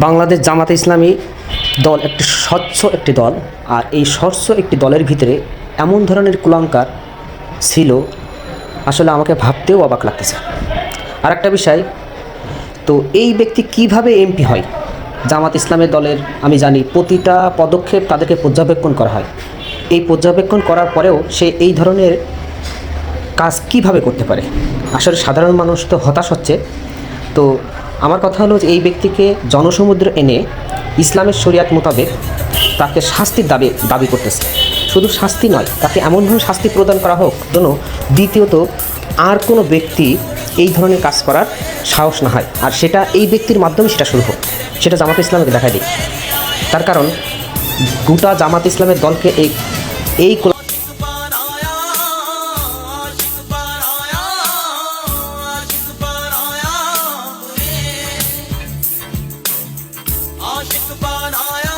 বাংলাদেশ জামাতে ইসলামী দল একটি স্বচ্ছ একটি দল, আর এই স্বচ্ছ একটি দলের ভিতরে এমন ধরনের কুলাঙ্কার ছিল, আসলে আমাকে ভাবতেও অবাক লাগতেছে। আর একটা বিষয়, তো এই ব্যক্তি কিভাবে এমপি হয়? জামাত ইসলামের দলের আমি জানি প্রতিটা পদক্ষেপ তাদেরকে পর্যবেক্ষণ করা হয়। এই পর্যবেক্ষণ করার পরেও সে এই ধরনের কাজ কিভাবে করতে পারে? আসলে সাধারণ মানুষ তো হতাশ হচ্ছে। তো আমার কথা হলো যে এই ব্যক্তিকে জনসমুদ্র এনে ইসলামের শরিয়াত মোতাবেক তাকে শাস্তির দাবি করতেছে। শুধু শাস্তি নয়, তাকে এমনভাবে শাস্তি প্রদান করা হোক যেন দ্বিতীয়ত আর কোনো ব্যক্তি এই ধরনের কাজ করার সাহস না হয়, আর সেটা এই ব্যক্তির মাধ্যমে সেটা শুরু হোক, সেটা জামাত ইসলামকে দেখায় দিই। তার কারণ গোটা জামাত ইসলামের দলকে এই এই आशिक बनाया